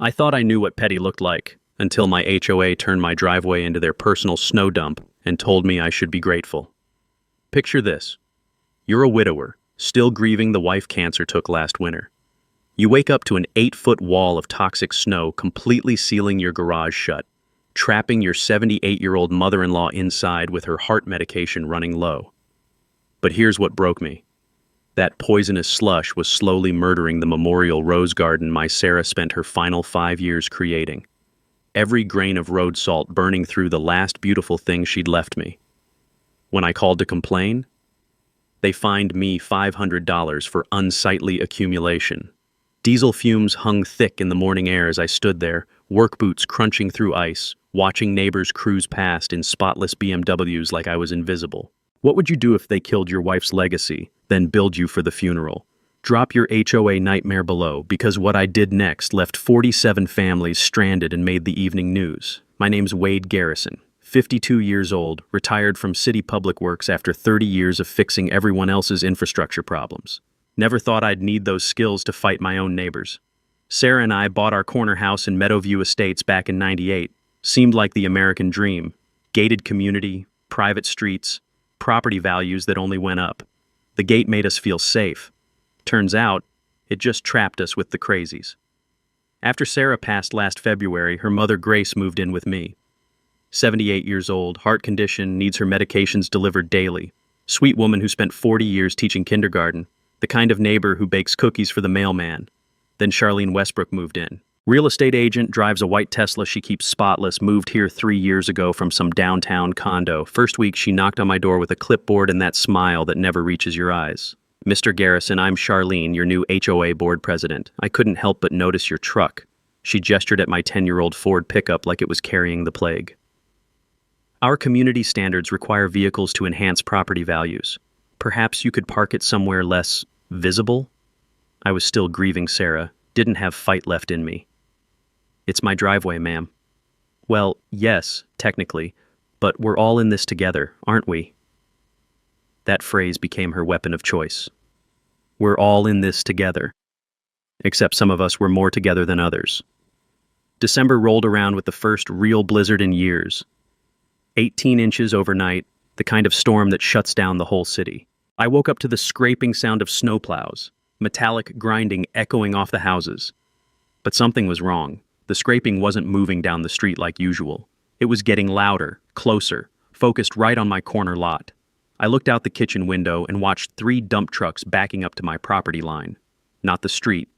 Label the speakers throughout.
Speaker 1: I thought I knew what petty looked like, until my HOA turned my driveway into their personal snow dump and told me I should be grateful. Picture this. You're a widower, still grieving the wife cancer took last winter. You wake up to an 8-foot wall of toxic snow completely sealing your garage shut, trapping your 78-year-old mother-in-law inside with her heart medication running low. But here's what broke me. That poisonous slush was slowly murdering the memorial rose garden my Sarah spent her final 5 years creating. Every grain of road salt burning through the last beautiful thing she'd left me. When I called to complain, they fined me $500 for unsightly accumulation. Diesel fumes hung thick in the morning air as I stood there, work boots crunching through ice, watching neighbors cruise past in spotless BMWs like I was invisible. What would you do if they killed your wife's legacy, then billed you for the funeral? Drop your HOA nightmare below, because what I did next left 47 families stranded and made the evening news. My name's Wade Garrison, 52 years old, retired from City Public Works after 30 years of fixing everyone else's infrastructure problems. Never thought I'd need those skills to fight my own neighbors. Sarah and I bought our corner house in Meadowview Estates back in '98. Seemed like the American dream. Gated community, private streets, property values that only went up. The gate made us feel safe. Turns out, it just trapped us with the crazies. After Sarah passed last February, her mother Grace moved in with me. 78 years old, heart condition, needs her medications delivered daily. Sweet woman who spent 40 years teaching kindergarten. The kind of neighbor who bakes cookies for the mailman. Then Charlene Westbrook moved in. Real estate agent, drives a white Tesla she keeps spotless, moved here 3 years ago from some downtown condo. First week she knocked on my door with a clipboard and that smile that never reaches your eyes. Mr. Garrison, I'm Charlene, your new HOA board president. I couldn't help but notice your truck. She gestured at my 10-year-old Ford pickup like it was carrying the plague. Our community standards require vehicles to enhance property values. Perhaps you could park it somewhere less visible? I was still grieving Sarah, didn't have fight left in me. It's my driveway, ma'am. Well, yes, technically, but we're all in this together, aren't we? That phrase became her weapon of choice. We're all in this together. Except some of us were more together than others. December rolled around with the first real blizzard in years. 18 inches overnight, the kind of storm that shuts down the whole city. I woke up to the scraping sound of snowplows, metallic grinding echoing off the houses. But something was wrong. The scraping wasn't moving down the street like usual. It was getting louder, closer, focused right on my corner lot. I looked out the kitchen window and watched 3 dump trucks backing up to my property line. Not the street,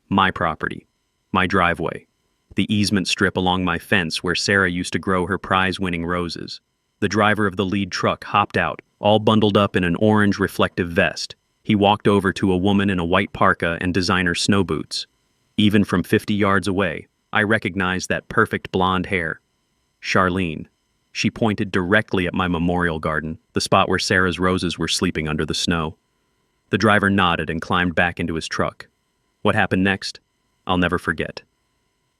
Speaker 1: my property, my driveway, the easement strip along my fence where Sarah used to grow her prize-winning roses. The driver of the lead truck hopped out, all bundled up in an orange reflective vest. He walked over to a woman in a white parka and designer snow boots. Even from 50 yards away, I recognized that perfect blonde hair. Charlene. She pointed directly at my memorial garden, the spot where Sarah's roses were sleeping under the snow. The driver nodded and climbed back into his truck. What happened next? I'll never forget.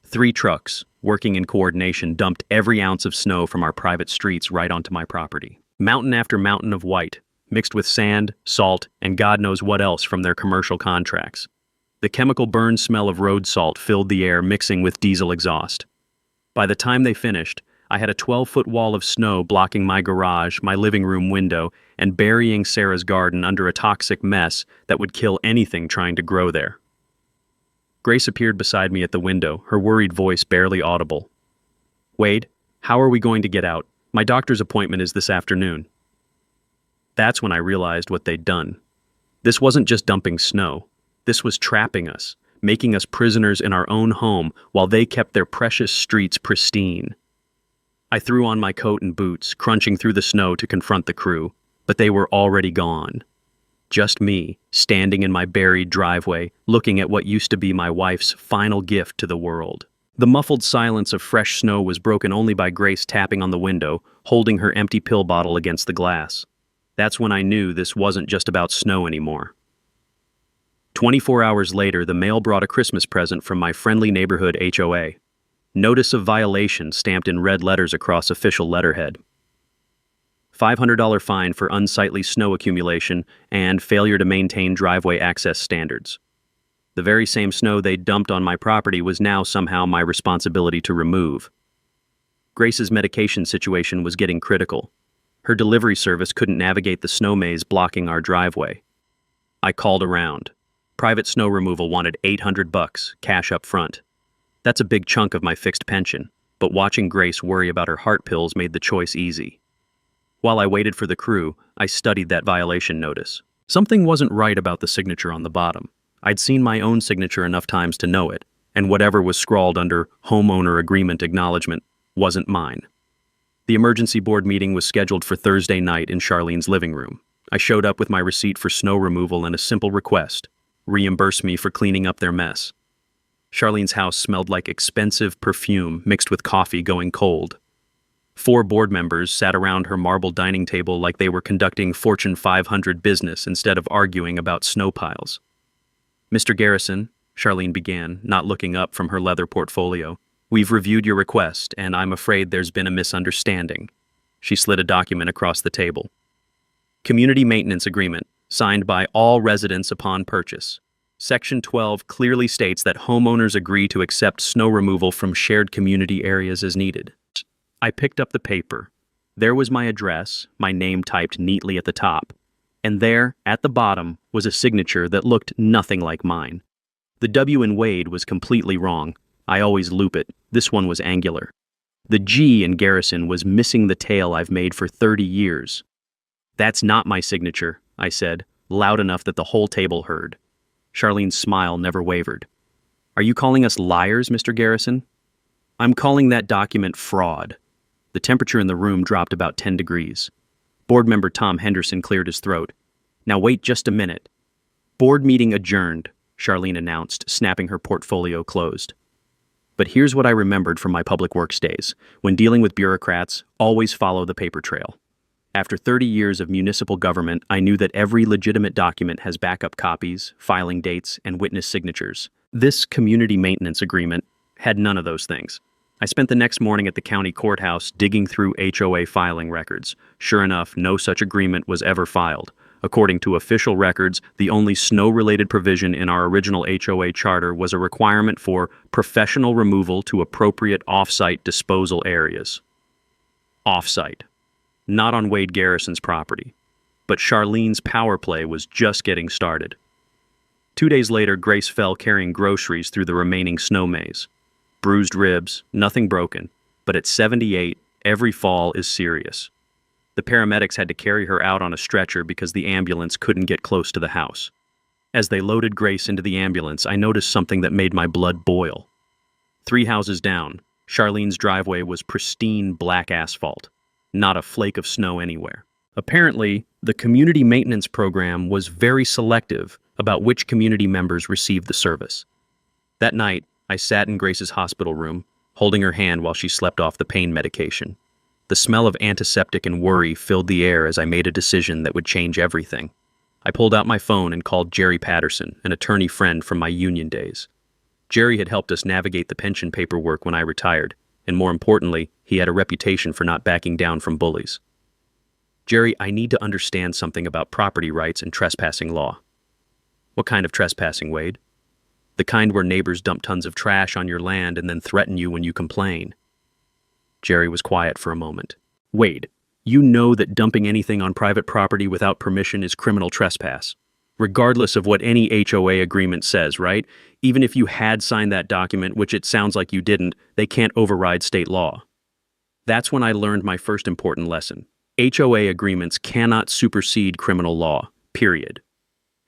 Speaker 1: 3 trucks, working in coordination, dumped every ounce of snow from our private streets right onto my property. Mountain after mountain of white, mixed with sand, salt, and God knows what else from their commercial contracts. The chemical burn smell of road salt filled the air, mixing with diesel exhaust. By the time they finished, I had a 12-foot wall of snow blocking my garage, my living room window, and burying Sarah's garden under a toxic mess that would kill anything trying to grow there. Grace appeared beside me at the window, her worried voice barely audible. Wade, how are we going to get out? My doctor's appointment is this afternoon. That's when I realized what they'd done. This wasn't just dumping snow. This was trapping us, making us prisoners in our own home while they kept their precious streets pristine. I threw on my coat and boots, crunching through the snow to confront the crew, but they were already gone. Just me, standing in my buried driveway, looking at what used to be my wife's final gift to the world. The muffled silence of fresh snow was broken only by Grace tapping on the window, holding her empty pill bottle against the glass. That's when I knew this wasn't just about snow anymore. 24 hours later, the mail brought a Christmas present from my friendly neighborhood HOA. Notice of violation stamped in red letters across official letterhead. $500 fine for unsightly snow accumulation and failure to maintain driveway access standards. The very same snow they'd dumped on my property was now somehow my responsibility to remove. Grace's medication situation was getting critical. Her delivery service couldn't navigate the snow maze blocking our driveway. I called around. Private snow removal wanted $800, cash up front. That's a big chunk of my fixed pension, but watching Grace worry about her heart pills made the choice easy. While I waited for the crew, I studied that violation notice. Something wasn't right about the signature on the bottom. I'd seen my own signature enough times to know it, and whatever was scrawled under homeowner agreement acknowledgement wasn't mine. The emergency board meeting was scheduled for Thursday night in Charlene's living room. I showed up with my receipt for snow removal and a simple request: reimburse me for cleaning up their mess. Charlene's house smelled like expensive perfume mixed with coffee going cold. 4 board members sat around her marble dining table like they were conducting Fortune 500 business instead of arguing about snow piles. "Mr. Garrison," Charlene began, not looking up from her leather portfolio, "we've reviewed your request, and I'm afraid there's been a misunderstanding." She slid a document across the table. "Community Maintenance Agreement, signed by all residents upon purchase. Section 12 clearly states that homeowners agree to accept snow removal from shared community areas as needed." I picked up the paper. There was my address, my name typed neatly at the top, and there, at the bottom, was a signature that looked nothing like mine. The W in Wade was completely wrong. I always loop it. This one was angular. The G in Garrison was missing the tail I've made for 30 years. "That's not my signature," I said, loud enough that the whole table heard. Charlene's smile never wavered. "Are you calling us liars, Mr. Garrison?" "I'm calling that document fraud." The temperature in the room dropped about 10 degrees. Board member Tom Henderson cleared his throat. "Now wait just a minute." "Board meeting adjourned," Charlene announced, snapping her portfolio closed. But here's what I remembered from my public works days. When dealing with bureaucrats, always follow the paper trail. After 30 years of municipal government, I knew that every legitimate document has backup copies, filing dates, and witness signatures. This community maintenance agreement had none of those things. I spent the next morning at the county courthouse digging through HOA filing records. Sure enough, no such agreement was ever filed. According to official records, the only snow-related provision in our original HOA charter was a requirement for professional removal to appropriate off-site disposal areas. Off-site. Not on Wade Garrison's property. But Charlene's power play was just getting started. 2 days later, Grace fell carrying groceries through the remaining snow maze. Bruised ribs, nothing broken, but at 78, every fall is serious. The paramedics had to carry her out on a stretcher because the ambulance couldn't get close to the house. As they loaded Grace into the ambulance, I noticed something that made my blood boil. 3 houses down, Charlene's driveway was pristine black asphalt. Not a flake of snow anywhere. Apparently, the community maintenance program was very selective about which community members received the service. That night, I sat in Grace's hospital room, holding her hand while she slept off the pain medication. The smell of antiseptic and worry filled the air as I made a decision that would change everything. I pulled out my phone and called Jerry Patterson, an attorney friend from my union days. Jerry had helped us navigate the pension paperwork when I retired, and more importantly, he had a reputation for not backing down from bullies. "Jerry, I need to understand something about property rights and trespassing law." "What kind of trespassing, Wade?" "The kind where neighbors dump tons of trash on your land and then threaten you when you complain." Jerry was quiet for a moment. "Wade, you know that dumping anything on private property without permission is criminal trespass, regardless of what any HOA agreement says, right? Even if you had signed that document, which it sounds like you didn't, they can't override state law." That's when I learned my first important lesson. HOA agreements cannot supersede criminal law, period.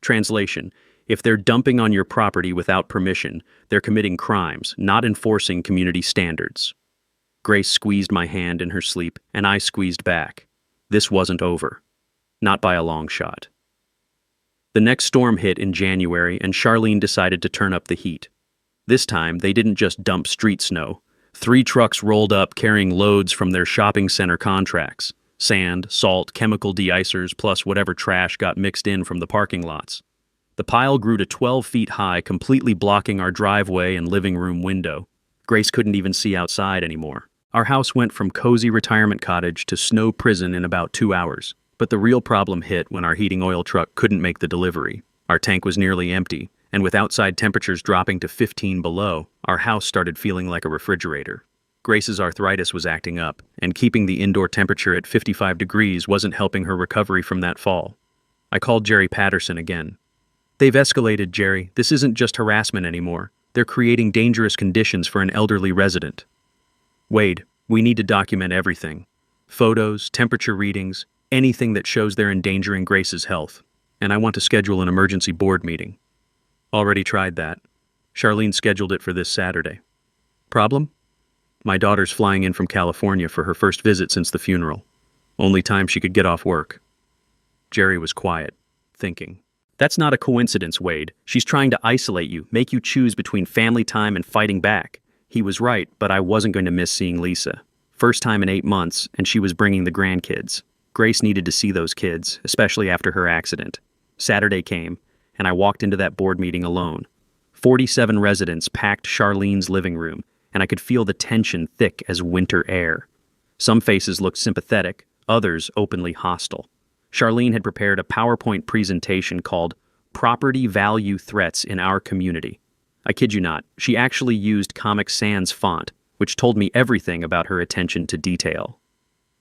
Speaker 1: Translation: if they're dumping on your property without permission, they're committing crimes, not enforcing community standards. Grace squeezed my hand in her sleep, and I squeezed back. This wasn't over. Not by a long shot. The next storm hit in January, and Charlene decided to turn up the heat. This time, they didn't just dump street snow. 3 trucks rolled up carrying loads from their shopping center contracts. Sand, salt, chemical de-icers, plus whatever trash got mixed in from the parking lots. The pile grew to 12 feet high, completely blocking our driveway and living room window. Grace couldn't even see outside anymore. Our house went from cozy retirement cottage to snow prison in about 2 hours. But the real problem hit when our heating oil truck couldn't make the delivery. Our tank was nearly empty, and with outside temperatures dropping to 15 below, our house started feeling like a refrigerator. Grace's arthritis was acting up, and keeping the indoor temperature at 55 degrees wasn't helping her recovery from that fall. I called Jerry Patterson again. "They've escalated, Jerry. This isn't just harassment anymore. They're creating dangerous conditions for an elderly resident." "Wade, we need to document everything. Photos, temperature readings, anything that shows they're endangering Grace's health. And I want to schedule an emergency board meeting." "Already tried that. Charlene scheduled it for this Saturday." "Problem?" "My daughter's flying in from California for her first visit since the funeral. Only time she could get off work." Jerry was quiet, thinking. "That's not a coincidence, Wade. She's trying to isolate you, make you choose between family time and fighting back." He was right, but I wasn't going to miss seeing Lisa. First time in 8 months, and she was bringing the grandkids. Grace needed to see those kids, especially after her accident. Saturday came, and I walked into that board meeting alone. 47 residents packed Charlene's living room, and I could feel the tension thick as winter air. Some faces looked sympathetic, others openly hostile. Charlene had prepared a PowerPoint presentation called "Property Value Threats in Our Community." I kid you not, she actually used Comic Sans font, which told me everything about her attention to detail.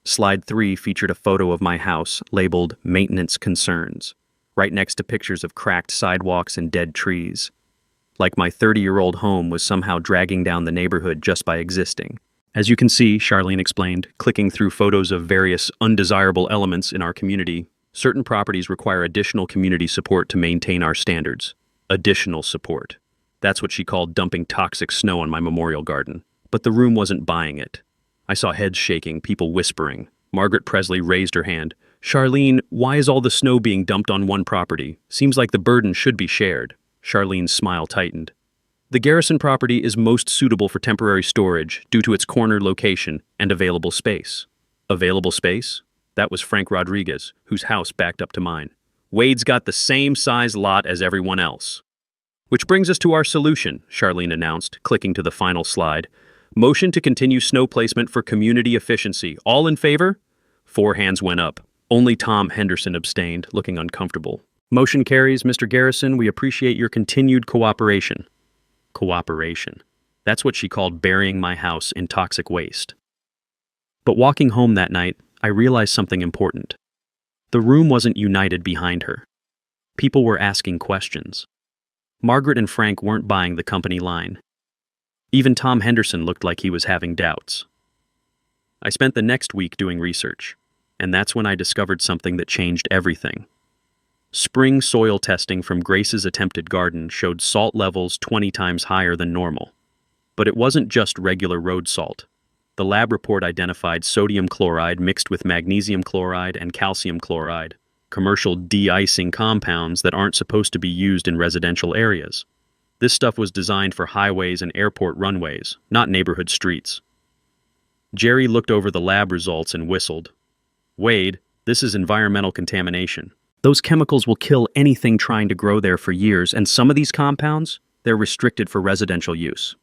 Speaker 1: Slide 3 featured a photo of my house labeled "Maintenance Concerns," right next to pictures of cracked sidewalks and dead trees. Like my 30-year-old home was somehow dragging down the neighborhood just by existing. "As you can see," Charlene explained, clicking through photos of various undesirable elements in our community, "certain properties require additional community support to maintain our standards." Additional support. That's what she called dumping toxic snow on my memorial garden. But the room wasn't buying it. I saw heads shaking, people whispering. Margaret Presley raised her hand. "Charlene, why is all the snow being dumped on one property? Seems like the burden should be shared." Charlene's smile tightened. "The Garrison property is most suitable for temporary storage due to its corner location and available space." Available space? That was Frank Rodriguez, whose house backed up to mine. "Wade's got the same size lot as everyone else." "Which brings us to our solution," Charlene announced, clicking to the final slide. "Motion to continue snow placement for community efficiency. All in favor?" 4 hands went up. Only Tom Henderson abstained, looking uncomfortable. "Motion carries, Mr. Garrison. We appreciate your continued cooperation." Cooperation. That's what she called burying my house in toxic waste. But walking home that night, I realized something important. The room wasn't united behind her. People were asking questions. Margaret and Frank weren't buying the company line. Even Tom Henderson looked like he was having doubts. I spent the next week doing research, and that's when I discovered something that changed everything. Spring soil testing from Grace's attempted garden showed salt levels 20 times higher than normal. But it wasn't just regular road salt. The lab report identified sodium chloride mixed with magnesium chloride and calcium chloride, commercial de-icing compounds that aren't supposed to be used in residential areas. This stuff was designed for highways and airport runways, not neighborhood streets. Jerry looked over the lab results and whistled. "Wade, this is environmental contamination. Those chemicals will kill anything trying to grow there for years, and some of these compounds, they're restricted for residential use."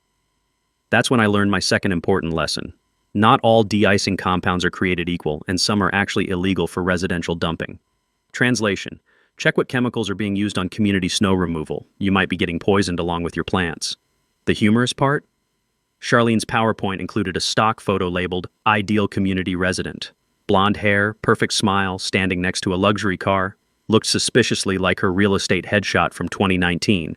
Speaker 1: That's when I learned my second important lesson. Not all de-icing compounds are created equal, and some are actually illegal for residential dumping. Translation: check what chemicals are being used on community snow removal. You might be getting poisoned along with your plants. The humorous part? Charlene's PowerPoint included a stock photo labeled "Ideal Community Resident." Blonde hair, perfect smile, standing next to a luxury car. Looked suspiciously like her real estate headshot from 2019.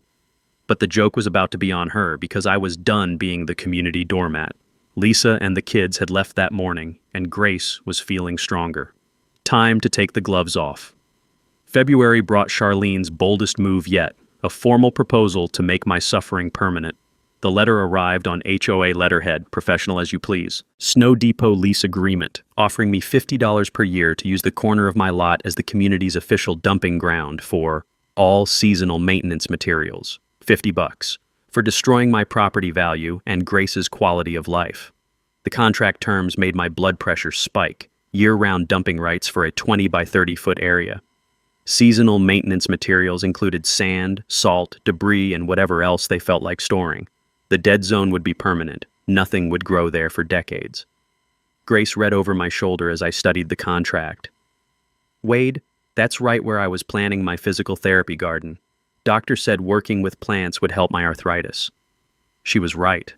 Speaker 1: But the joke was about to be on her because I was done being the community doormat. Lisa and the kids had left that morning, and Grace was feeling stronger. Time to take the gloves off. February brought Charlene's boldest move yet, a formal proposal to make my suffering permanent. The letter arrived on HOA letterhead, professional as you please. Snow Depot lease agreement, offering me $50 per year to use the corner of my lot as the community's official dumping ground for all seasonal maintenance materials. $50. For destroying my property value and Grace's quality of life. The contract terms made my blood pressure spike. Year-round dumping rights for a 20 by 30-foot area. Seasonal maintenance materials included sand, salt, debris, and whatever else they felt like storing. The dead zone would be permanent. Nothing would grow there for decades. Grace read over my shoulder as I studied the contract. "Wade, that's right where I was planning my physical therapy garden. Doctor said working with plants would help my arthritis. She was right.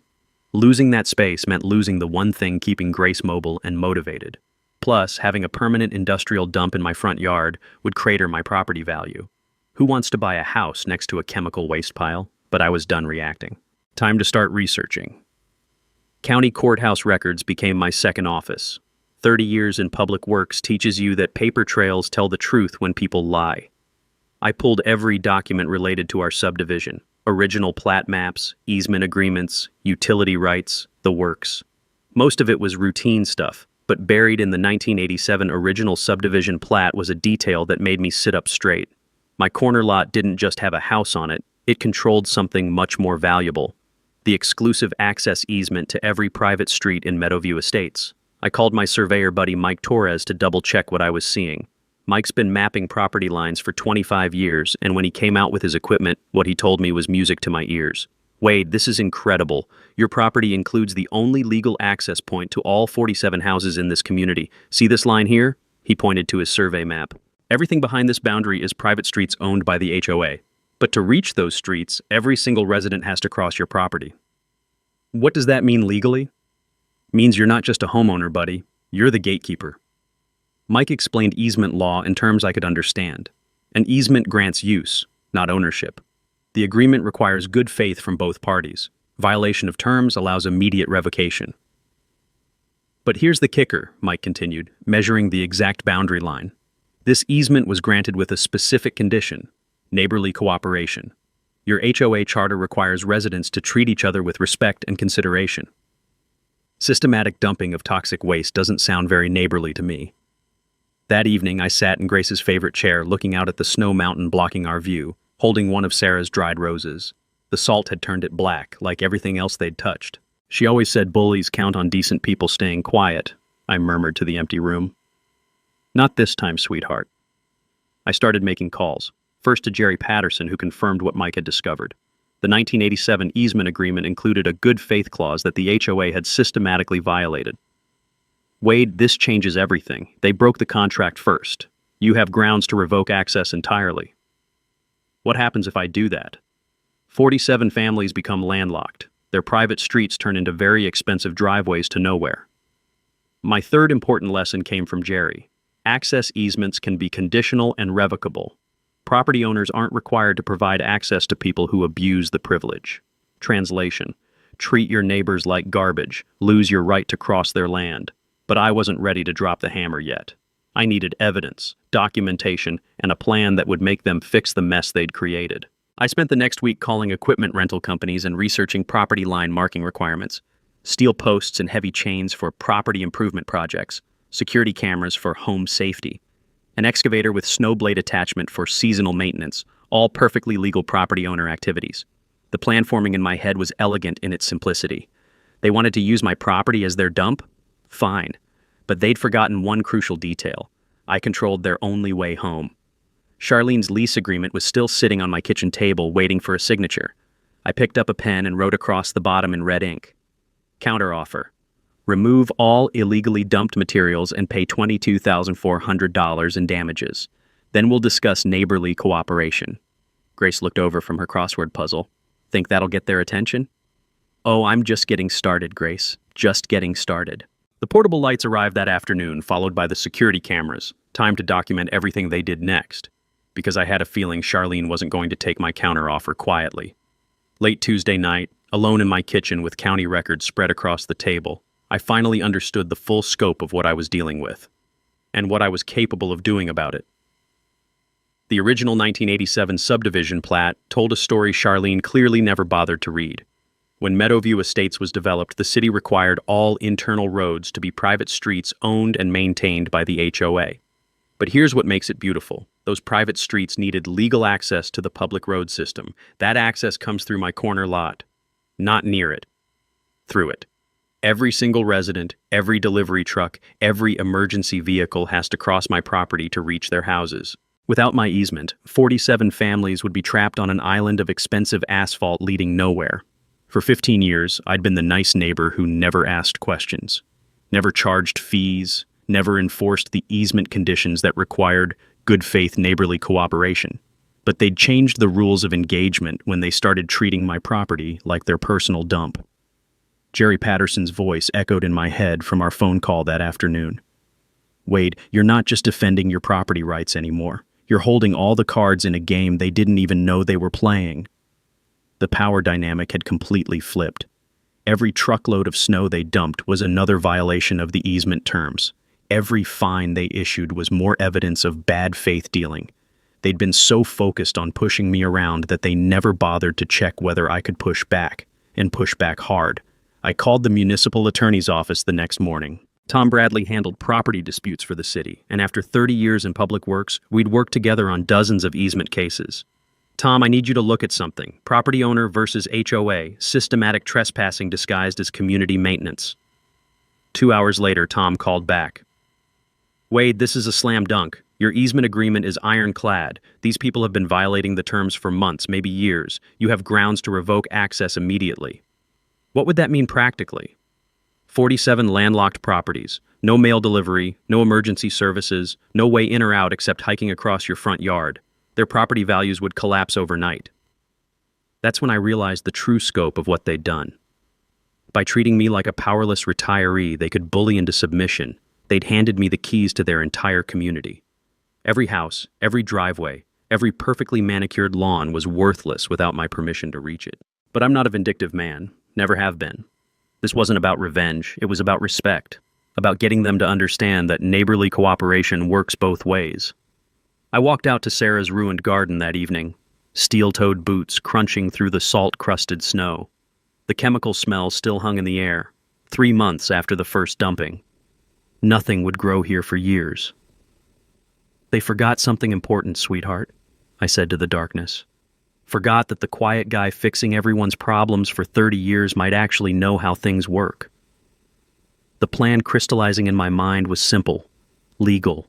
Speaker 1: Losing that space meant losing the one thing keeping Grace mobile and motivated. Plus, having a permanent industrial dump in my front yard would crater my property value. Who wants to buy a house next to a chemical waste pile? But I was done reacting. Time to start researching. County courthouse records became my second office. 30 years in public works teaches you that paper trails tell the truth when people lie. I pulled every document related to our subdivision. Original plat maps, easement agreements, utility rights, the works. Most of it was routine stuff, but buried in the 1987 original subdivision plat was a detail that made me sit up straight. My corner lot didn't just have a house on it, it controlled something much more valuable. The exclusive access easement to every private street in Meadowview Estates. I called my surveyor buddy Mike Torres to double-check what I was seeing. Mike's been mapping property lines for 25 years, and when he came out with his equipment, what he told me was music to my ears. Wade, this is incredible. Your property includes the only legal access point to all 47 houses in this community. See this line here? He pointed to his survey map. Everything behind this boundary is private streets owned by the HOA. But to reach those streets, every single resident has to cross your property. What does that mean legally? Means you're not just a homeowner, buddy. You're the gatekeeper. Mike explained easement law in terms I could understand. An easement grants use, not ownership. The agreement requires good faith from both parties. Violation of terms allows immediate revocation. But here's the kicker, Mike continued, measuring the exact boundary line. This easement was granted with a specific condition: neighborly cooperation. Your HOA charter requires residents to treat each other with respect and consideration. Systematic dumping of toxic waste doesn't sound very neighborly to me. That evening, I sat in Grace's favorite chair, looking out at the snow mountain blocking our view, holding one of Sarah's dried roses. The salt had turned it black, like everything else they'd touched. She always said bullies count on decent people staying quiet, I murmured to the empty room. Not this time, sweetheart. I started making calls, first to Jerry Patterson, who confirmed what Mike had discovered. The 1987 easement agreement included a good faith clause that the HOA had systematically violated. Wade, this changes everything. They broke the contract first. You have grounds to revoke access entirely. What happens if I do that? 47 families become landlocked. Their private streets turn into very expensive driveways to nowhere. My third important lesson came from Jerry. Access easements can be conditional and revocable. Property owners aren't required to provide access to people who abuse the privilege. Translation: treat your neighbors like garbage, lose your right to cross their land. But I wasn't ready to drop the hammer yet. I needed evidence, documentation, and a plan that would make them fix the mess they'd created. I spent the next week calling equipment rental companies and researching property line marking requirements. Steel posts and heavy chains for property improvement projects, security cameras for home safety, an excavator with snow blade attachment for seasonal maintenance, all perfectly legal property owner activities. The plan forming in my head was elegant in its simplicity. They wanted to use my property as their dump? Fine. But they'd forgotten one crucial detail. I controlled their only way home. Charlene's lease agreement was still sitting on my kitchen table waiting for a signature. I picked up a pen and wrote across the bottom in red ink. Counteroffer. Remove all illegally dumped materials and pay $22,400 in damages. Then we'll discuss neighborly cooperation. Grace looked over from her crossword puzzle. Think that'll get their attention? Oh, I'm just getting started, Grace. Just getting started. The portable lights arrived that afternoon, followed by the security cameras. Time to document everything they did next, because I had a feeling Charlene wasn't going to take my counteroffer quietly. Late Tuesday night, alone in my kitchen with county records spread across the table, I finally understood the full scope of what I was dealing with, and what I was capable of doing about it. The original 1987 subdivision plat told a story Charlene clearly never bothered to read. When Meadowview Estates was developed, the city required all internal roads to be private streets owned and maintained by the HOA. But here's what makes it beautiful. Those private streets needed legal access to the public road system. That access comes through my corner lot. Not near it. Through it. Every single resident, every delivery truck, every emergency vehicle has to cross my property to reach their houses. Without my easement, 47 families would be trapped on an island of expensive asphalt leading nowhere. For 15 years, I'd been the nice neighbor who never asked questions, never charged fees, never enforced the easement conditions that required good faith neighborly cooperation. but they'd changed the rules of engagement when they started treating my property like their personal dump. Jerry Patterson's voice echoed in my head from our phone call that afternoon. Wade, you're not just defending your property rights anymore. You're holding all the cards in a game they didn't even know they were playing. The power dynamic had completely flipped. Every truckload of snow they dumped was another violation of the easement terms. Every fine they issued was more evidence of bad faith dealing. They'd been so focused on pushing me around that they never bothered to check whether I could push back, and push back hard. I called the municipal attorney's office the next morning. Tom Bradley handled property disputes for the city, and after 30 years in public works, we'd worked together on dozens of easement cases. Tom, I need you to look at something. Property owner versus HOA, systematic trespassing disguised as community maintenance. 2 hours later, Tom called back. Wade, this is a slam dunk. Your easement agreement is ironclad. These people have been violating the terms for months, maybe years. You have grounds to revoke access immediately. What would that mean practically? 47 landlocked properties, no mail delivery, no emergency services, no way in or out except hiking across your front yard. Their property values would collapse overnight. That's when I realized the true scope of what they'd done. By treating me like a powerless retiree they could bully into submission, they'd handed me the keys to their entire community. Every house, every driveway, every perfectly manicured lawn was worthless without my permission to reach it. But I'm not a vindictive man, never have been. This wasn't about revenge, it was about respect, about getting them to understand that neighborly cooperation works both ways. I walked out to Sarah's ruined garden that evening, steel-toed boots crunching through the salt-crusted snow. The chemical smell still hung in the air, 3 months after the first dumping. Nothing would grow here for years. They forgot something important, sweetheart, I said to the darkness. Forgot that the quiet guy fixing everyone's problems for 30 years might actually know how things work. The plan crystallizing in my mind was simple, legal,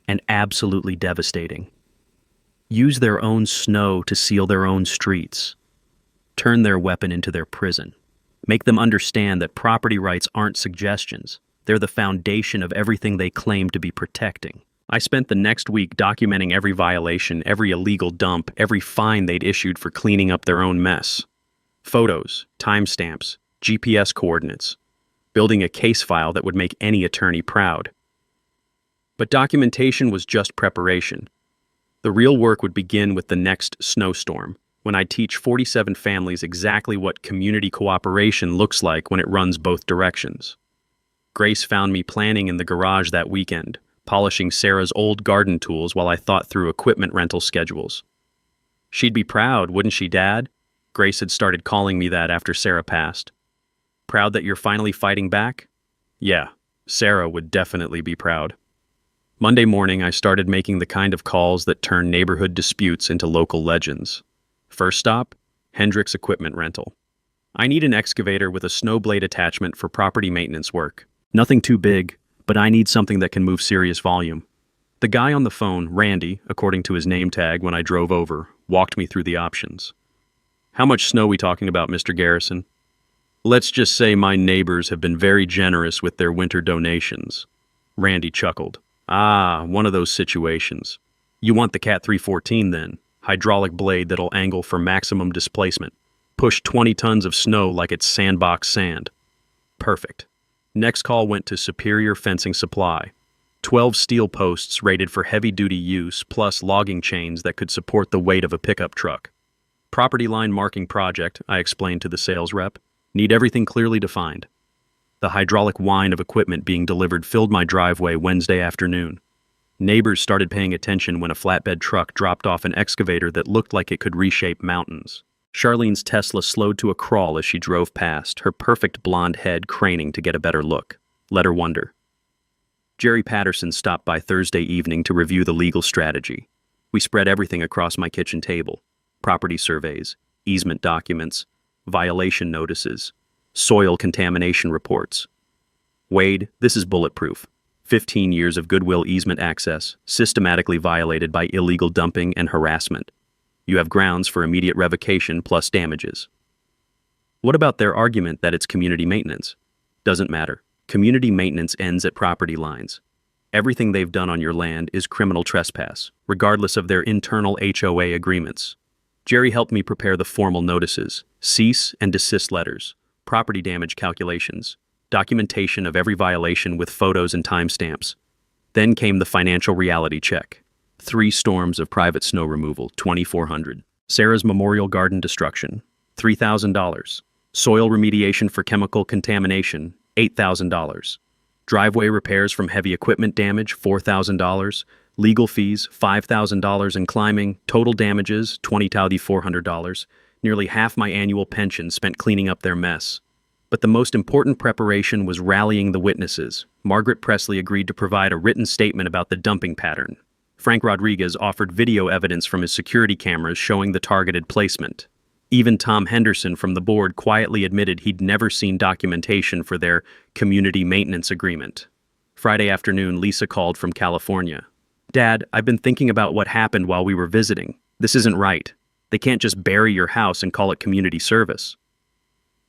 Speaker 1: and absolutely devastating. Use their own snow to seal their own streets. Turn their weapon into their prison. Make them understand that property rights aren't suggestions. They're the foundation of everything they claim to be protecting. I spent the next week documenting every violation, every illegal dump, every fine they'd issued for cleaning up their own mess. Photos, timestamps, GPS coordinates, building a case file that would make any attorney proud. But documentation was just preparation. The real work would begin with the next snowstorm, when I'd teach 47 families exactly what community cooperation looks like when it runs both directions. Grace found me planning in the garage that weekend, polishing Sarah's old garden tools while I thought through equipment rental schedules. She'd be proud, wouldn't she, Dad? Grace had started calling me that after Sarah passed. Proud that you're finally fighting back? Yeah, Sarah would definitely be proud. Monday morning, I started making the kind of calls that turn neighborhood disputes into local legends. First stop, Hendrick's Equipment Rental. I need an excavator with a snow blade attachment for property maintenance work. Nothing too big, but I need something that can move serious volume. The guy on the phone, Randy, according to his name tag when I drove over, walked me through the options. How much snow we talking about, Mr. Garrison? Let's just say my neighbors have been very generous with their winter donations. Randy chuckled. Ah, one of those situations. You want the Cat 314 then? Hydraulic blade that'll angle for maximum displacement. Push 20 tons of snow like it's sandbox sand. Perfect. Next call went to Superior Fencing Supply. 12 steel posts rated for heavy-duty use plus logging chains that could support the weight of a pickup truck. Property line marking project, I explained to the sales rep. Need everything clearly defined. The hydraulic whine of equipment being delivered filled my driveway Wednesday afternoon. Neighbors started paying attention when a flatbed truck dropped off an excavator that looked like it could reshape mountains. Charlene's Tesla slowed to a crawl as she drove past, her perfect blonde head craning to get a better look. Let her wonder. Jerry Patterson stopped by Thursday evening to review the legal strategy. We spread everything across my kitchen table. Property surveys, easement documents, violation notices, soil contamination reports. Wade, this is bulletproof. 15 years of goodwill easement access, systematically violated by illegal dumping and harassment. You have grounds for immediate revocation plus damages. What about their argument that it's community maintenance? Doesn't matter. Community maintenance ends at property lines. Everything they've done on your land is criminal trespass, regardless of their internal HOA agreements. Jerry helped me prepare the formal notices, cease and desist letters, property damage calculations, documentation of every violation with photos and timestamps. Then came the financial reality check. 3 storms of private snow removal, $2,400. Sarah's memorial garden destruction, $3,000. Soil remediation for chemical contamination, $8,000. Driveway repairs from heavy equipment damage, $4,000. Legal fees, $5,000 in climbing. Total damages, $20,400. Nearly half my annual pension spent cleaning up their mess. But the most important preparation was rallying the witnesses. Margaret Presley agreed to provide a written statement about the dumping pattern. Frank Rodriguez offered video evidence from his security cameras showing the targeted placement. Even Tom Henderson from the board quietly admitted he'd never seen documentation for their community maintenance agreement. Friday afternoon, Lisa called from California. "Dad, I've been thinking about what happened while we were visiting. This isn't right. They can't just bury your house and call it community service."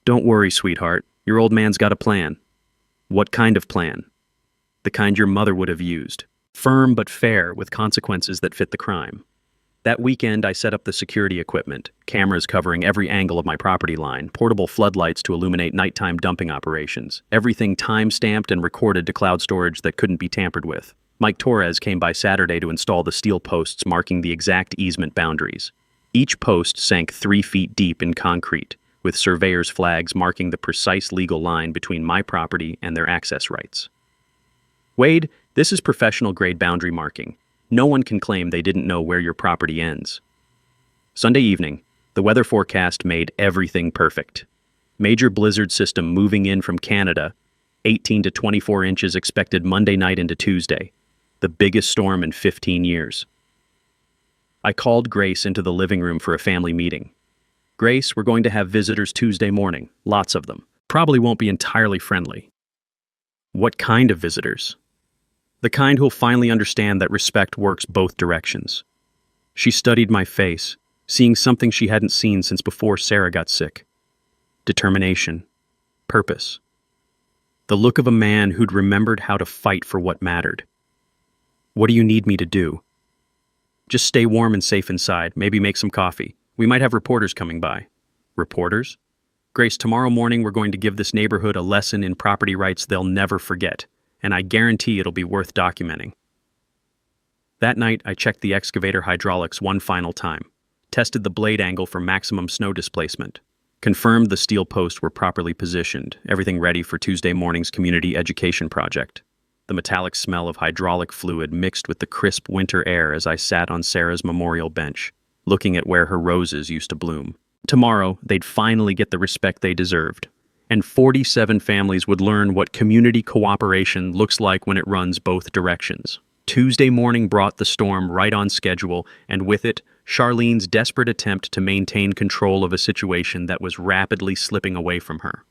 Speaker 1: "Don't worry, sweetheart. Your old man's got a plan." "What kind of plan?" "The kind your mother would have used. Firm but fair, with consequences that fit the crime." That weekend, I set up the security equipment, cameras covering every angle of my property line, portable floodlights to illuminate nighttime dumping operations, everything time-stamped and recorded to cloud storage that couldn't be tampered with. Mike Torres came by Saturday to install the steel posts marking the exact easement boundaries. Each post sank 3 feet deep in concrete, with surveyors' flags marking the precise legal line between my property and their access rights. "Wade, this is professional-grade boundary marking. No one can claim they didn't know where your property ends." Sunday evening, the weather forecast made everything perfect. Major blizzard system moving in from Canada, 18 to 24 inches expected Monday night into Tuesday, the biggest storm in 15 years. I called Grace into the living room for a family meeting. "Grace, we're going to have visitors Tuesday morning, lots of them. Probably won't be entirely friendly." "What kind of visitors?" "The kind who'll finally understand that respect works both directions." She studied my face, seeing something she hadn't seen since before Sarah got sick. Determination. Purpose. The look of a man who'd remembered how to fight for what mattered. "What do you need me to do?" "Just stay warm and safe inside, maybe make some coffee. We might have reporters coming by." "Reporters?" "Grace, tomorrow morning we're going to give this neighborhood a lesson in property rights they'll never forget. And I guarantee it'll be worth documenting." That night, I checked the excavator hydraulics one final time, tested the blade angle for maximum snow displacement, confirmed the steel posts were properly positioned, everything ready for Tuesday morning's community education project. The metallic smell of hydraulic fluid mixed with the crisp winter air as I sat on Sarah's memorial bench, looking at where her roses used to bloom. Tomorrow, they'd finally get the respect they deserved. And 47 families would learn what community cooperation looks like when it runs both directions. Tuesday morning brought the storm right on schedule, and with it, Charlene's desperate attempt to maintain control of a situation that was rapidly slipping away from her.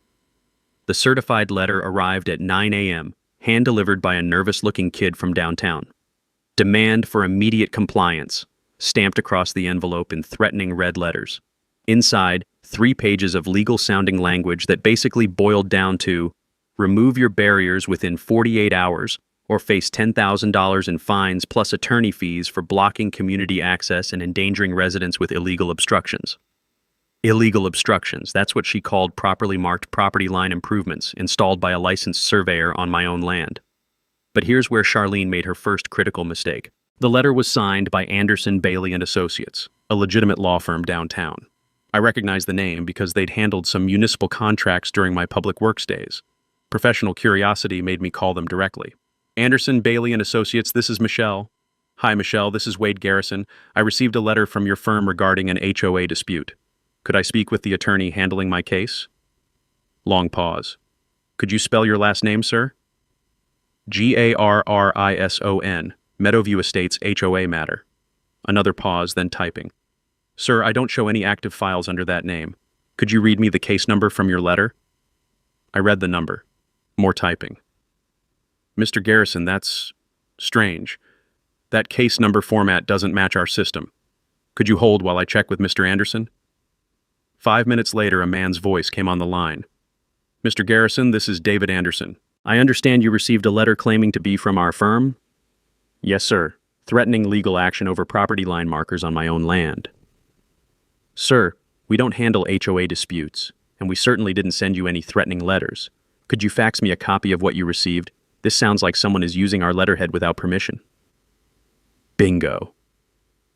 Speaker 1: The certified letter arrived at 9 a.m., hand-delivered by a nervous-looking kid from downtown. "Demand for immediate compliance," stamped across the envelope in threatening red letters. Inside, 3 pages of legal-sounding language that basically boiled down to, "Remove your barriers within 48 hours, or face $10,000 in fines plus attorney fees for blocking community access and endangering residents with illegal obstructions." Illegal obstructions, that's what she called properly marked property line improvements installed by a licensed surveyor on my own land. But here's where Charlene made her first critical mistake. The letter was signed by Anderson, Bailey & Associates, a legitimate law firm downtown. I recognized the name because they'd handled some municipal contracts during my public works days. Professional curiosity made me call them directly. "Anderson, Bailey & Associates, this is Michelle." "Hi, Michelle, this is Wade Garrison. I received a letter from your firm regarding an HOA dispute. Could I speak with the attorney handling my case?" Long pause. "Could you spell your last name, sir?" "Garrison, Meadowview Estates HOA matter." Another pause, then typing. "Sir, I don't show any active files under that name. Could you read me the case number from your letter?" I read the number. More typing. "Mr. Garrison, that's strange. That case number format doesn't match our system. Could you hold while I check with Mr. Anderson?" 5 minutes later, a man's voice came on the line. "Mr. Garrison, this is David Anderson. I understand you received a letter claiming to be from our firm. Yes, sir. Threatening legal action over property line markers on my own land. Sir, we don't handle HOA disputes, and we certainly didn't send you any threatening letters. Could you fax me a copy of what you received? This sounds like someone is using our letterhead without permission. Bingo.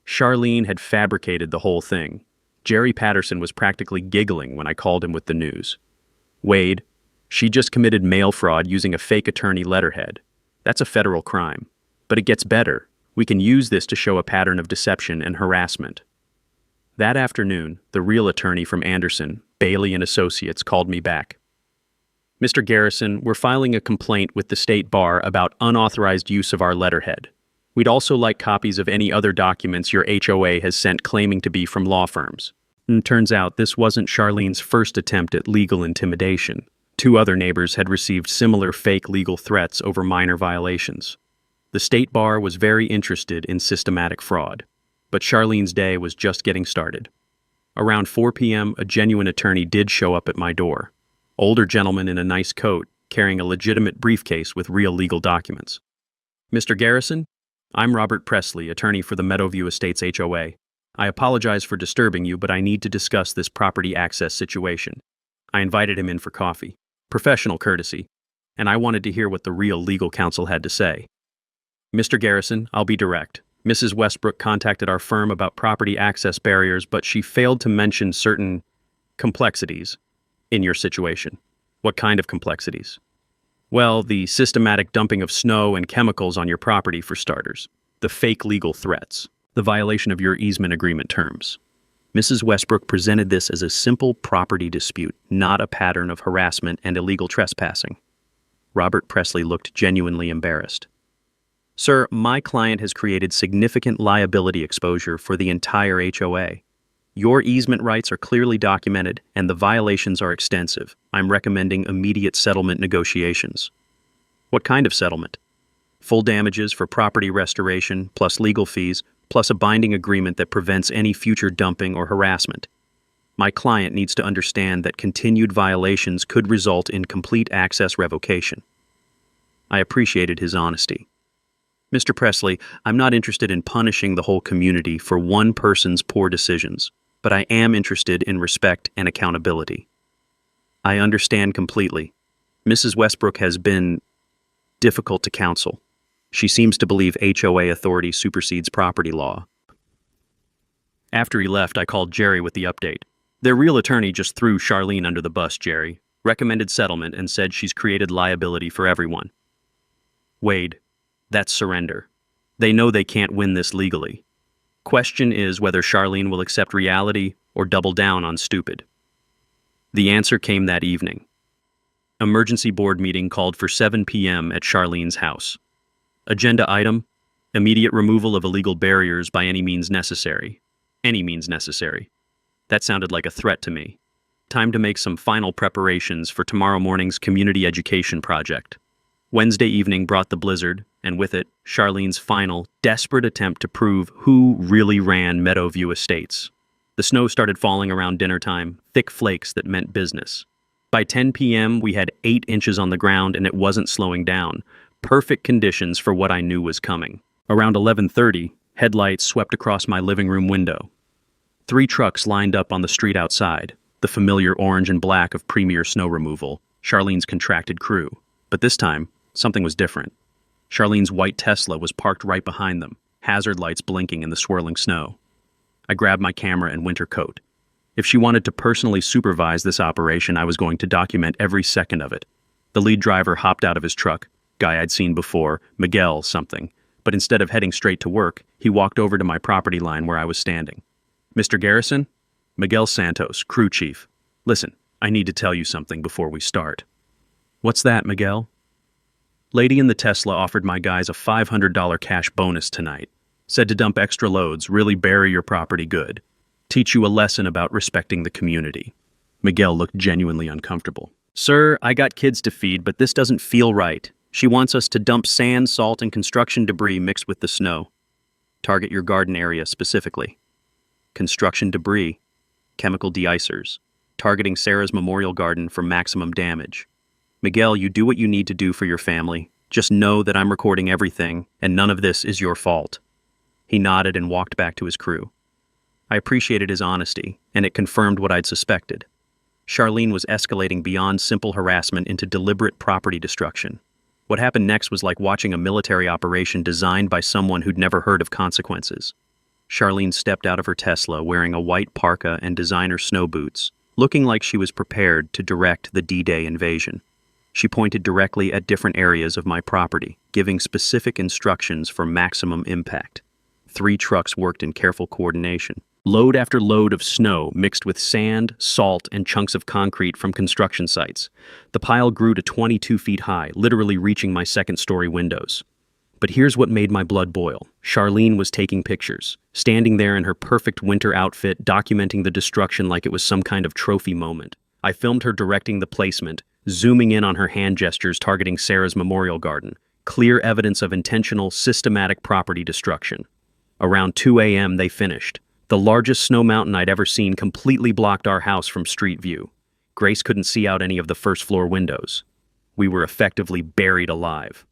Speaker 1: Charlene had fabricated the whole thing. Jerry Patterson was practically giggling when I called him with the news. Wade, she just committed mail fraud using a fake attorney letterhead. That's a federal crime. But it gets better. We can use this to show a pattern of deception and harassment. That afternoon, the real attorney from Anderson, Bailey and Associates, called me back. Mr. Garrison, we're filing a complaint with the state bar about unauthorized use of our letterhead. We'd also like copies of any other documents your HOA has sent claiming to be from law firms. And turns out this wasn't Charlene's first attempt at legal intimidation. 2 other neighbors had received similar fake legal threats over minor violations. The state bar was very interested in systematic fraud, but Charlene's day was just getting started. Around 4 p.m., a genuine attorney did show up at my door. Older gentleman in a nice coat, carrying a legitimate briefcase with real legal documents. Mr. Garrison, I'm Robert Presley, attorney for the Meadowview Estates HOA. I apologize for disturbing you, but I need to discuss this property access situation. I invited him in for coffee. Professional courtesy. And I wanted to hear what the real legal counsel had to say. Mr. Garrison, I'll be direct. Mrs. Westbrook contacted our firm about property access barriers, but she failed to mention certain complexities in your situation. What kind of complexities? Well, the systematic dumping of snow and chemicals on your property, for starters. The fake legal threats. The violation of your easement agreement terms. Mrs. Westbrook presented this as a simple property dispute, not a pattern of harassment and illegal trespassing. Robert Presley looked genuinely embarrassed. Sir, my client has created significant liability exposure for the entire HOA. Your easement rights are clearly documented, and the violations are extensive. I'm recommending immediate settlement negotiations. What kind of settlement? Full damages for property restoration, plus legal fees, plus a binding agreement that prevents any future dumping or harassment. My client needs to understand that continued violations could result in complete access revocation. I appreciated his honesty. Mr. Presley, I'm not interested in punishing the whole community for one person's poor decisions, but I am interested in respect and accountability. I understand completely. Mrs. Westbrook has been difficult to counsel. She seems to believe HOA authority supersedes property law. After he left, I called Jerry with the update. Their real attorney just threw Charlene under the bus, Jerry, recommended settlement, and said she's created liability for everyone. Wade, that's surrender. They know they can't win this legally. Question is whether Charlene will accept reality or double down on stupid. The answer came that evening. Emergency board meeting called for 7 p.m. at Charlene's house. Agenda item: immediate removal of illegal barriers by any means necessary. Any means necessary. That sounded like a threat to me. Time to make some final preparations for tomorrow morning's community education project. Wednesday evening brought the blizzard, and with it, Charlene's final, desperate attempt to prove who really ran Meadowview Estates. The snow started falling around dinner time, thick flakes that meant business. By 10 p.m., we had 8 inches on the ground, and it wasn't slowing down. Perfect conditions for what I knew was coming. Around 11:30, headlights swept across my living room window. 3 trucks lined up on the street outside, the familiar orange and black of Premier Snow Removal, Charlene's contracted crew. But this time, something was different. Charlene's white Tesla was parked right behind them, hazard lights blinking in the swirling snow. I grabbed my camera and winter coat. If she wanted to personally supervise this operation, I was going to document every second of it. The lead driver hopped out of his truck, guy I'd seen before, Miguel something, but instead of heading straight to work, he walked over to my property line where I was standing. Mr. Garrison? Miguel Santos, crew chief. Listen, I need to tell you something before we start. What's that, Miguel? Lady in the Tesla offered my guys a $500 cash bonus tonight. Said to dump extra loads, really bury your property good. Teach you a lesson about respecting the community. Miguel looked genuinely uncomfortable. Sir, I got kids to feed, but this doesn't feel right. She wants us to dump sand, salt, and construction debris mixed with the snow. Target your garden area specifically. Construction debris. Chemical de-icers. Targeting Sarah's memorial garden for maximum damage. Miguel, you do what you need to do for your family. Just know that I'm recording everything, and none of this is your fault." He nodded and walked back to his crew. I appreciated his honesty, and it confirmed what I'd suspected. Charlene was escalating beyond simple harassment into deliberate property destruction. What happened next was like watching a military operation designed by someone who'd never heard of consequences. Charlene stepped out of her Tesla wearing a white parka and designer snow boots, looking like she was prepared to direct the D-Day invasion. She pointed directly at different areas of my property, giving specific instructions for maximum impact. 3 trucks worked in careful coordination. Load after load of snow mixed with sand, salt, and chunks of concrete from construction sites. The pile grew to 22 feet high, literally reaching my second-story windows. But here's what made my blood boil. Charlene was taking pictures, standing there in her perfect winter outfit, documenting the destruction like it was some kind of trophy moment. I filmed her directing the placement, zooming in on her hand gestures targeting Sarah's memorial garden. Clear evidence of intentional, systematic property destruction. Around 2 a.m. they finished. The largest snow mountain I'd ever seen completely blocked our house from street view. Grace couldn't see out any of the first-floor windows. We were effectively buried alive.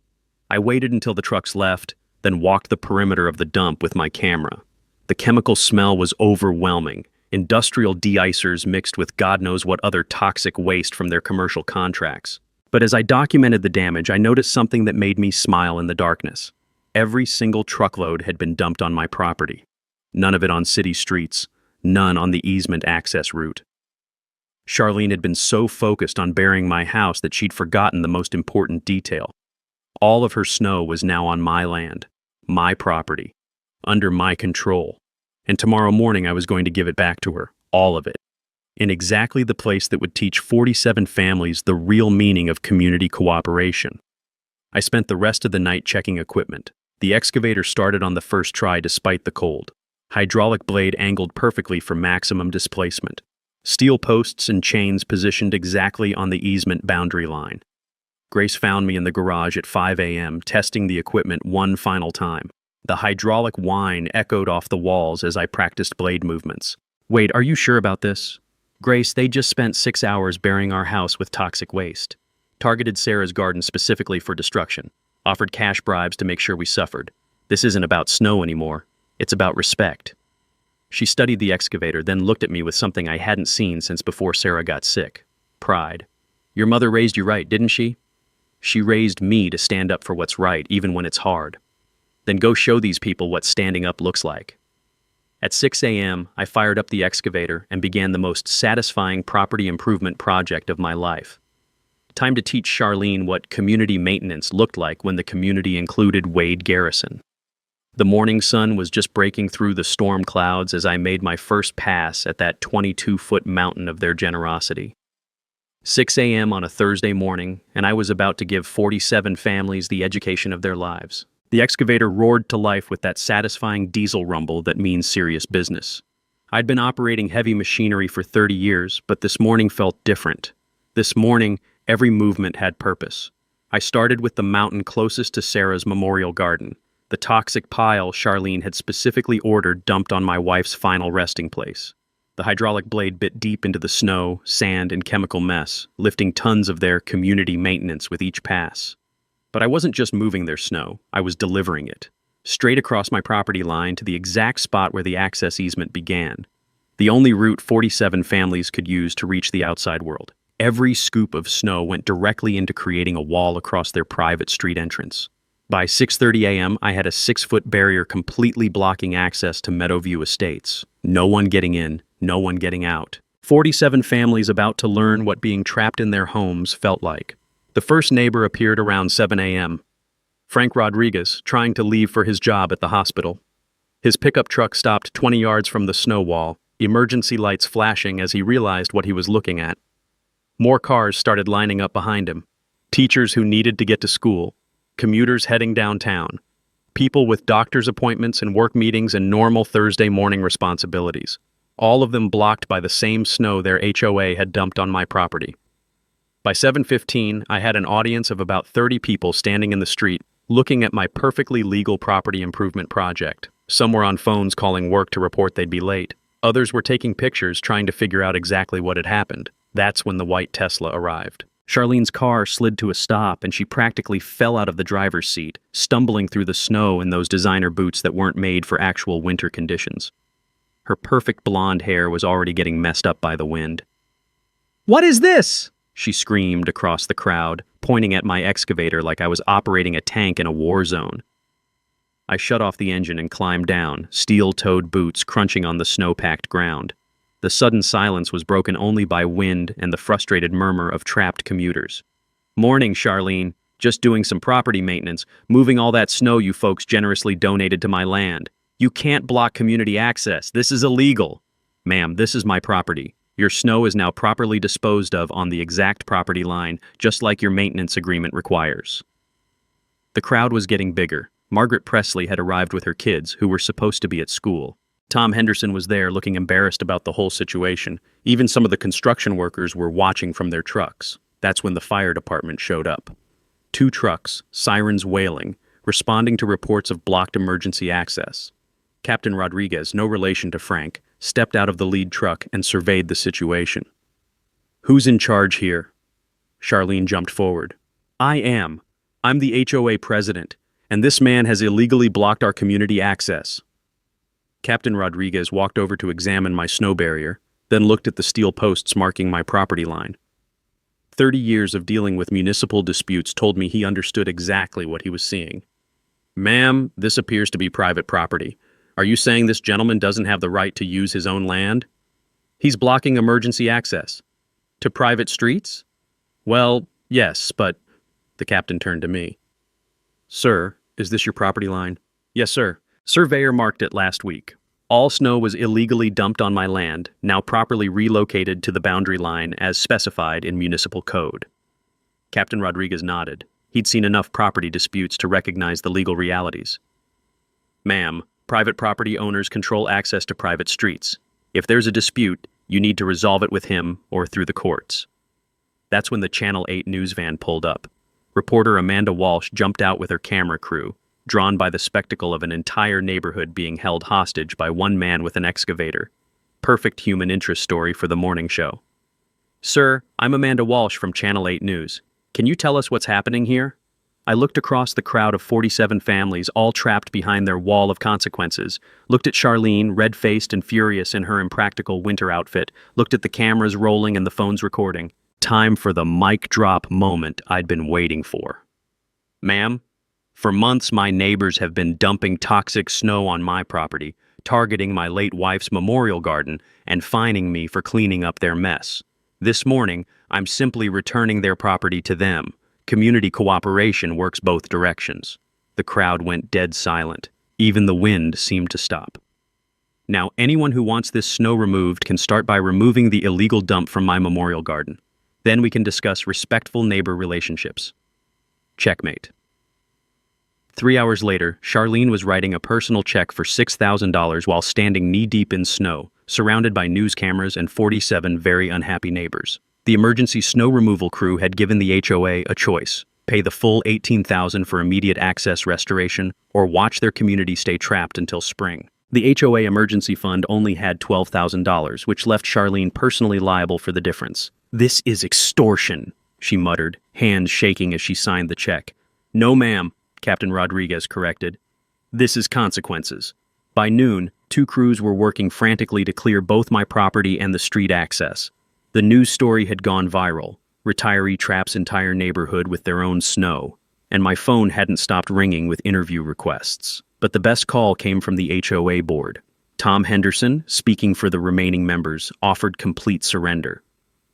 Speaker 1: I waited until the trucks left, then walked the perimeter of the dump with my camera. The chemical smell was overwhelming. Industrial de-icers mixed with God knows what other toxic waste from their commercial contracts. But as I documented the damage, I noticed something that made me smile in the darkness. Every single truckload had been dumped on my property. None of it on city streets, none on the easement access route. Charlene had been so focused on burying my house that she'd forgotten the most important detail. All of her snow was now on my land, my property, under my control. And tomorrow morning I was going to give it back to her, all of it, in exactly the place that would teach 47 families the real meaning of community cooperation. I spent the rest of the night checking equipment. The excavator started on the first try despite the cold. Hydraulic blade angled perfectly for maximum displacement. Steel posts and chains positioned exactly on the easement boundary line. Grace found me in the garage at 5 a.m., testing the equipment one final time. The hydraulic whine echoed off the walls as I practiced blade movements. "Wait, are you sure about this?" "Grace, they just spent 6 hours burying our house with toxic waste. Targeted Sarah's garden specifically for destruction. Offered cash bribes to make sure we suffered. This isn't about snow anymore. It's about respect." She studied the excavator, then looked at me with something I hadn't seen since before Sarah got sick. Pride. "Your mother raised you right, didn't she?" "She raised me to stand up for what's right, even when it's hard." "Then go show these people what standing up looks like." At 6 a.m., I fired up the excavator and began the most satisfying property improvement project of my life. Time to teach Charlene what community maintenance looked like when the community included Wade Garrison. The morning sun was just breaking through the storm clouds as I made my first pass at that 22-foot mountain of their generosity. 6 a.m. on a Thursday morning, and I was about to give 47 families the education of their lives. The excavator roared to life with that satisfying diesel rumble that means serious business. I'd been operating heavy machinery for 30 years, but this morning felt different. This morning, every movement had purpose. I started with the mountain closest to Sarah's memorial garden. The toxic pile Charlene had specifically ordered dumped on my wife's final resting place. The hydraulic blade bit deep into the snow, sand, and chemical mess, lifting tons of their community maintenance with each pass. But I wasn't just moving their snow, I was delivering it. Straight across my property line to the exact spot where the access easement began. The only route 47 families could use to reach the outside world. Every scoop of snow went directly into creating a wall across their private street entrance. By 6:30 a.m., I had a 6-foot barrier completely blocking access to Meadowview Estates. No one getting in, no one getting out. 47 families about to learn what being trapped in their homes felt like. The first neighbor appeared around 7 a.m. Frank Rodriguez, trying to leave for his job at the hospital. His pickup truck stopped 20 yards from the snow wall, emergency lights flashing as he realized what he was looking at. More cars started lining up behind him. Teachers who needed to get to school. Commuters heading downtown. People with doctor's appointments and work meetings and normal Thursday morning responsibilities. All of them blocked by the same snow their HOA had dumped on my property. By 7:15, I had an audience of about 30 people standing in the street, looking at my perfectly legal property improvement project. Some were on phones calling work to report they'd be late. Others were taking pictures trying to figure out exactly what had happened. That's when the white Tesla arrived. Charlene's car slid to a stop and she practically fell out of the driver's seat, stumbling through the snow in those designer boots that weren't made for actual winter conditions. Her perfect blonde hair was already getting messed up by the wind. "What is this?" she screamed across the crowd, pointing at my excavator like I was operating a tank in a war zone. I shut off the engine and climbed down, steel-toed boots crunching on the snow-packed ground. The sudden silence was broken only by wind and the frustrated murmur of trapped commuters. "Morning, Charlene. Just doing some property maintenance, moving all that snow you folks generously donated to my land. You can't block community access. This is illegal." "Ma'am, this is my property. Your snow is now properly disposed of on the exact property line, just like your maintenance agreement requires." The crowd was getting bigger. Margaret Presley had arrived with her kids, who were supposed to be at school. Tom Henderson was there, looking embarrassed about the whole situation. Even some of the construction workers were watching from their trucks. That's when the fire department showed up. 2 trucks, sirens wailing, responding to reports of blocked emergency access. Captain Rodriguez, no relation to Frank, stepped out of the lead truck and surveyed the situation. "Who's in charge here?" Charlene jumped forward. "I am. I'm the HOA president, and this man has illegally blocked our community access." Captain Rodriguez walked over to examine my snow barrier, then looked at the steel posts marking my property line. 30 years of dealing with municipal disputes told me he understood exactly what he was seeing. "Ma'am, this appears to be private property. Are you saying this gentleman doesn't have the right to use his own land? He's blocking emergency access. To private streets? Well, yes, but..." The captain turned to me. "Sir, is this your property line?" "Yes, sir. Surveyor marked it last week. All snow was illegally dumped on my land, now properly relocated to the boundary line as specified in municipal code." Captain Rodriguez nodded. He'd seen enough property disputes to recognize the legal realities. "Ma'am, private property owners control access to private streets. If there's a dispute, you need to resolve it with him or through the courts." That's when the Channel 8 news van pulled up. Reporter Amanda Walsh jumped out with her camera crew, drawn by the spectacle of an entire neighborhood being held hostage by one man with an excavator. Perfect human interest story for the morning show. "Sir, I'm Amanda Walsh from Channel 8 News. Can you tell us what's happening here?" I looked across the crowd of 47 families, all trapped behind their wall of consequences, looked at Charlene, red-faced and furious in her impractical winter outfit, looked at the cameras rolling and the phones recording. Time for the mic drop moment I'd been waiting for. "Ma'am, for months my neighbors have been dumping toxic snow on my property, targeting my late wife's memorial garden, and fining me for cleaning up their mess. This morning, I'm simply returning their property to them. Community cooperation works both directions." The crowd went dead silent. Even the wind seemed to stop. "Now, anyone who wants this snow removed can start by removing the illegal dump from my memorial garden. Then we can discuss respectful neighbor relationships." Checkmate. 3 hours later, Charlene was writing a personal check for $6,000 while standing knee-deep in snow, surrounded by news cameras and 47 very unhappy neighbors. The emergency snow removal crew had given the HOA a choice: pay the full $18,000 for immediate access restoration, or watch their community stay trapped until spring. The HOA emergency fund only had $12,000, which left Charlene personally liable for the difference. "This is extortion," she muttered, hands shaking as she signed the check. "No, ma'am," Captain Rodriguez corrected. "This is consequences." By noon, 2 crews were working frantically to clear both my property and the street access. The news story had gone viral. Retiree traps entire neighborhood with their own snow. And my phone hadn't stopped ringing with interview requests. But the best call came from the HOA board. Tom Henderson, speaking for the remaining members, offered complete surrender.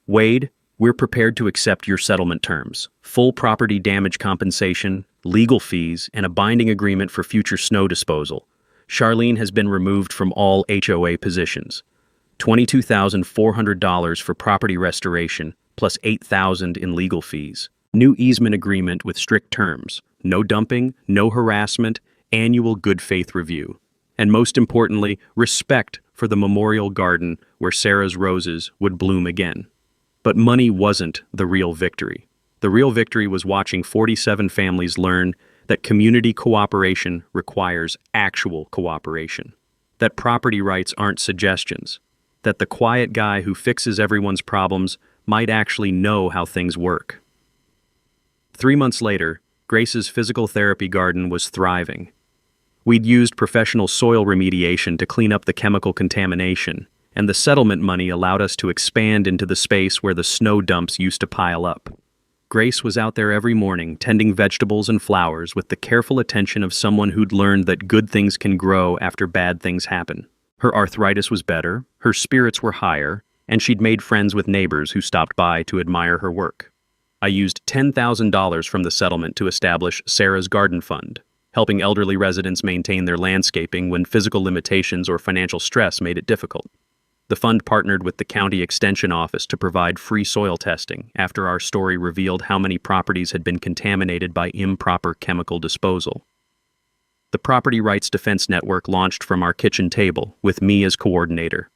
Speaker 1: "Wade, we're prepared to accept your settlement terms: full property damage compensation, legal fees, and a binding agreement for future snow disposal. Charlene has been removed from all HOA positions. $22,400 for property restoration, plus $8,000 in legal fees. New easement agreement with strict terms: no dumping, no harassment, annual good faith review. And most importantly, respect for the memorial garden where Sarah's roses would bloom again." But money wasn't the real victory. The real victory was watching 47 families learn that community cooperation requires actual cooperation. That property rights aren't suggestions. That the quiet guy who fixes everyone's problems might actually know how things work. 3 months later, Grace's physical therapy garden was thriving. We'd used professional soil remediation to clean up the chemical contamination, and the settlement money allowed us to expand into the space where the snow dumps used to pile up. Grace was out there every morning, tending vegetables and flowers with the careful attention of someone who'd learned that good things can grow after bad things happen. Her arthritis was better, her spirits were higher, and she'd made friends with neighbors who stopped by to admire her work. I used $10,000 from the settlement to establish Sarah's Garden Fund, helping elderly residents maintain their landscaping when physical limitations or financial stress made it difficult. The fund partnered with the county extension office to provide free soil testing after our story revealed how many properties had been contaminated by improper chemical disposal. The Property Rights Defense Network launched from our kitchen table, with me as coordinator.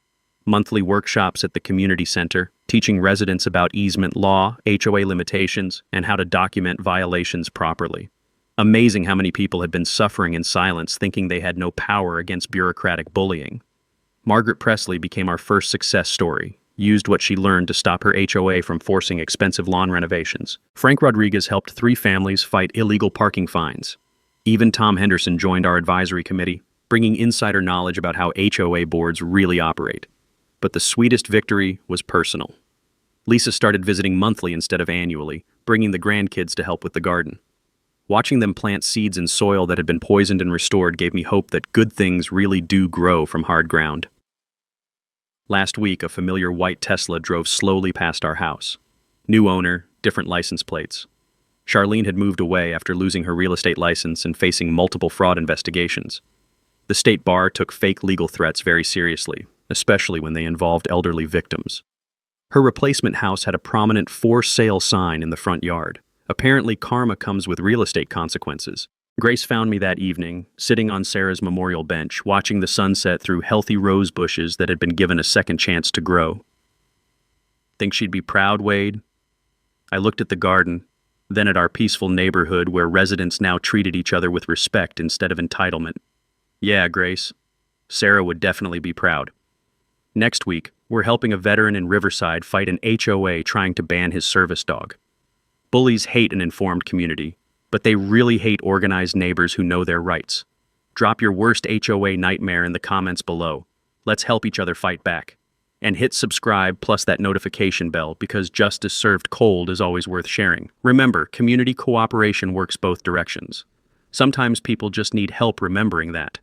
Speaker 1: Monthly workshops at the community center, teaching residents about easement law, HOA limitations, and how to document violations properly. Amazing how many people had been suffering in silence, thinking they had no power against bureaucratic bullying. Margaret Presley became our first success story, used what she learned to stop her HOA from forcing expensive lawn renovations. Frank Rodriguez helped 3 families fight illegal parking fines. Even Tom Henderson joined our advisory committee, bringing insider knowledge about how HOA boards really operate. But the sweetest victory was personal. Lisa started visiting monthly instead of annually, bringing the grandkids to help with the garden. Watching them plant seeds in soil that had been poisoned and restored gave me hope that good things really do grow from hard ground. Last week, a familiar white Tesla drove slowly past our house. New owner, different license plates. Charlene had moved away after losing her real estate license and facing multiple fraud investigations. The state bar took fake legal threats very seriously, especially when they involved elderly victims. Her replacement house had a prominent for sale sign in the front yard. Apparently, karma comes with real estate consequences. Grace found me that evening, sitting on Sarah's memorial bench, watching the sunset through healthy rose bushes that had been given a second chance to grow. Think she'd be proud, Wade? I looked at the garden, then at our peaceful neighborhood where residents now treated each other with respect instead of entitlement. Yeah, Grace. Sarah would definitely be proud. Next week, we're helping a veteran in Riverside fight an HOA trying to ban his service dog. Bullies hate an informed community, but they really hate organized neighbors who know their rights. Drop your worst HOA nightmare in the comments below. Let's help each other fight back. And hit subscribe plus that notification bell because justice served cold is always worth sharing. Remember, community cooperation works both directions. Sometimes people just need help remembering that.